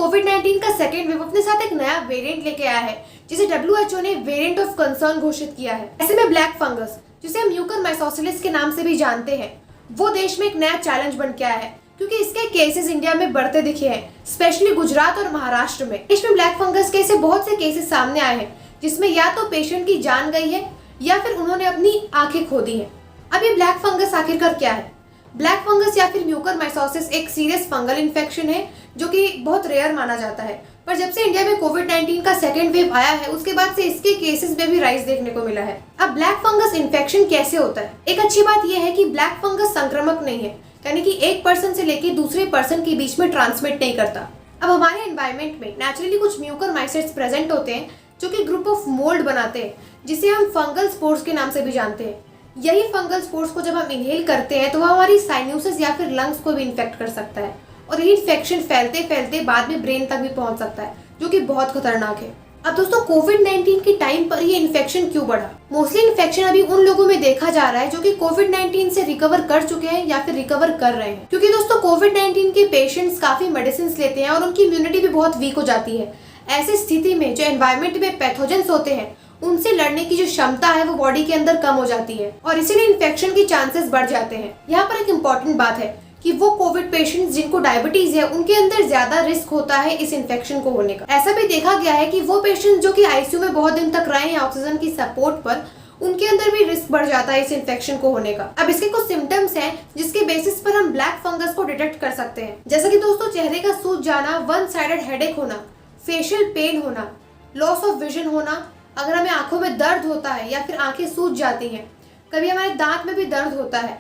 कोविड-19 का second wave अपने साथ एक नया वेरिएंट लेके आया है, जिसे WHO ने वेरिएंट ऑफ कंसर्न घोषित किया है। ऐसे में ब्लैक फंगस, जिसे हम म्यूकरमाइकोसिस के नाम से भी जानते हैं, वो देश में एक नया चैलेंज बन के आया है, क्योंकि इसके केसेस इंडिया में बढ़ते दिखे हैं, स्पेशली गुजरात और महाराष्ट्र में। देश में ब्लैक फंगस के ऐसे बहुत से केसेस सामने आए हैं, जिसमें या तो पेशेंट की जान गई है या फिर उन्होंने अपनी आंखें खो दी हैं। अब ये ब्लैक फंगस आखिरकार क्या है? ब्लैक फंगस या फिर म्यूकरमाइकोसिस एक सीरियस फंगल इन्फेक्शन है जो कि बहुत रेयर माना जाता है, पर जब से इंडिया में कोविड-19 का सेकेंड वेव आया है, उसके बाद से इसके केसेस में भी राइज देखने को मिला है। अब ब्लैक फंगस इन्फेक्शन कैसे होता है? एक अच्छी बात यह है कि ब्लैक फंगस संक्रामक नहीं है, यानी कि एक पर्सन से लेकर दूसरे पर्सन के बीच में ट्रांसमिट नहीं करता। अब हमारे एनवायरमेंट में नेचुरली कुछ म्यूकरमाइकोसिस प्रेजेंट होते हैं, जो कि ग्रुप ऑफ मोल्ड बनाते हैं, जिसे हम फंगल स्पोर्स के नाम से भी जानते हैं। यही फंगल स्पोर्स को जब हम इनहेल करते हैं तो वह हमारी साइनसेस या फिर लंग्स को भी इन्फेक्ट कर सकता है, और ये इन्फेक्शन फैलते फैलते बाद में ब्रेन तक भी पहुंच सकता है, जो कि बहुत खतरनाक है। अब दोस्तों, कोविड-19 के टाइम पर ये इन्फेक्शन क्यों बढ़ा? मोस्टली इन्फेक्शन अभी उन लोगों में देखा जा रहा है जो कि कोविड-19 से रिकवर कर चुके हैं या फिर रिकवर कर रहे हैं, क्योंकि दोस्तों कोविड-19 के पेशेंट्स काफी मेडिसिन लेते हैं और उनकी इम्यूनिटी भी बहुत वीक हो जाती है। ऐसी स्थिति में जो एनवायरमेंट में पैथोजेंस होते हैं, उनसे लड़ने की जो क्षमता है वो बॉडी के अंदर कम हो जाती है, और इसीलिए इन्फेक्शन की चांसेस बढ़ जाते हैं। यहाँ पर एक इम्पॉर्टेंट बात है कि वो कोविड पेशेंट्स जिनको डायबिटीज है, उनके अंदर ज्यादा रिस्क होता है इस इन्फेक्शन को होने का। ऐसा भी देखा गया है कि वो पेशेंट्स जो कि आईसीयू में बहुत दिन तक रहे हैं ऑक्सीजन की सपोर्ट पर, उनके अंदर भी रिस्क बढ़ जाता है इस इन्फेक्शन को होने का। अब इसके कुछ सिम्टम्स हैं जिसके बेसिस पर हम ब्लैक फंगस को डिटेक्ट कर सकते हैं, जैसे कि दोस्तों चेहरे का सूज जाना, वन साइडेड हेडेक होना, फेशियल पेन होना, लॉस ऑफ विजन होना, अगर हमें आंखों में दर्द होता है या फिर आंखें सूज जाती हैं, कभी हमारे दांत में भी दर्द होता है,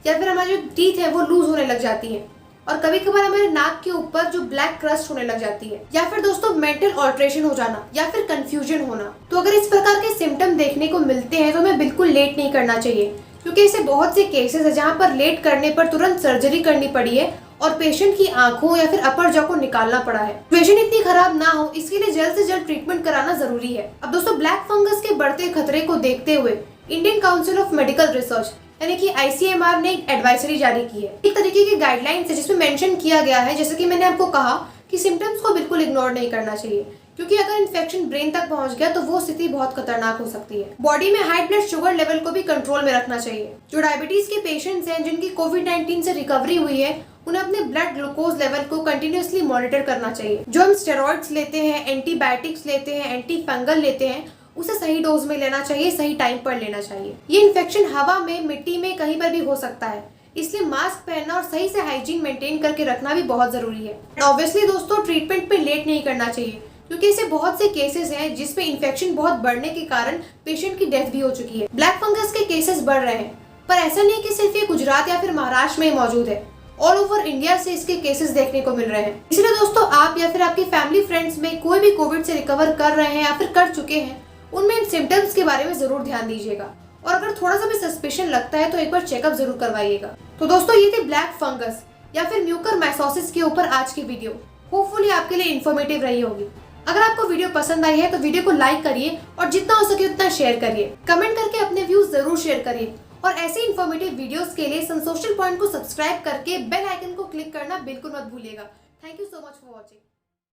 या फिर हमारी जो टीथ है वो लूज होने लग जाती है, और कभी कभार हमारे नाक के ऊपर जो ब्लैक क्रस्ट होने लग जाती है, या फिर दोस्तों मेंटल ऑल्ट्रेशन हो जाना या फिर कंफ्यूजन होना। तो अगर इस प्रकार के सिम्टम देखने को मिलते हैं तो हमें बिल्कुल लेट नहीं करना चाहिए, क्योंकि ऐसे बहुत से केसेस है जहाँ पर लेट करने पर तुरंत सर्जरी करनी पड़ी है और पेशेंट की आंखों या फिर अपर जॉ को निकालना पड़ा है। सिचुएशन इतनी खराब ना हो, इसके लिए जल्द से जल्द ट्रीटमेंट कराना जरूरी है। अब दोस्तों, ब्लैक फंगस के बढ़ते खतरे को देखते हुए Indian council of medical research यानी कि ICMR ने एक एडवाइजरी जारी की है, एक तरीके की गाइडलाइंस है जिसमें मेंशन किया गया है, जैसे कि मैंने आपको कहा कि सिम्टम्स को बिल्कुल इग्नोर नहीं करना चाहिए, क्योंकि अगर इन्फेक्शन ब्रेन तक पहुंच गया तो वो स्थिति बहुत खतरनाक हो सकती है। बॉडी में हाई ब्लड शुगर लेवल को भी कंट्रोल में रखना चाहिए। जो डायबिटीज के पेशेंट्स हैं जिनकी कोविड-19 से रिकवरी हुई है, उन्हें अपने ब्लड ग्लूकोज लेवल को कंटिन्यूअसली मॉनिटर करना चाहिए। जो हम स्टेरॉइड्स लेते हैं, एंटीबायोटिक्स लेते हैं, एंटी फंगल लेते हैं, उसे सही डोज में लेना चाहिए, सही टाइम पर लेना चाहिए। ये इन्फेक्शन हवा में, मिट्टी में, कहीं पर भी हो सकता है, इसलिए मास्क पहनना और सही से हाइजीन मेंटेन करके रखना भी बहुत जरूरी है। ऑब्वियसली दोस्तों, ट्रीटमेंट पे लेट नहीं करना चाहिए, क्योंकि ऐसे बहुत से केसेस हैं जिसमें इन्फेक्शन बहुत बढ़ने के कारण पेशेंट की डेथ भी हो चुकी है। ब्लैक फंगस के केसेस बढ़ रहे हैं, पर ऐसा नहीं कि सिर्फ ये गुजरात या फिर महाराष्ट्र में मौजूद है, ऑल ओवर इंडिया से इसके केसेस देखने को मिल रहे हैं। इसलिए दोस्तों, आप या फिर आपकी फैमिली फ्रेंड्स में कोई भी कोविड से रिकवर कर रहे हैं या फिर कर चुके हैं, उनमें इन सिम्टम्स के बारे में जरूर ध्यान दीजिएगा, और अगर थोड़ा सा भी सस्पिशन लगता है तो एक बार चेकअप जरूर करवाइएगा। तो दोस्तों, ये थी ब्लैक फंगस या फिर म्यूकरमाइकोसिस के ऊपर आज की वीडियो। होपफुली आपके लिए इन्फॉर्मेटिव रही होगी। अगर आपको वीडियो पसंद आई है तो वीडियो को लाइक करिए और जितना हो सके उतना शेयर करिए। कमेंट करके अपने व्यूज जरूर शेयर करिए, और ऐसे इन्फॉर्मेटिव वीडियोस के लिए सोशल पॉइंट को सब्सक्राइब करके बेल आइकन को क्लिक करना बिल्कुल मत भूलिएगा। Thank you so much for watching.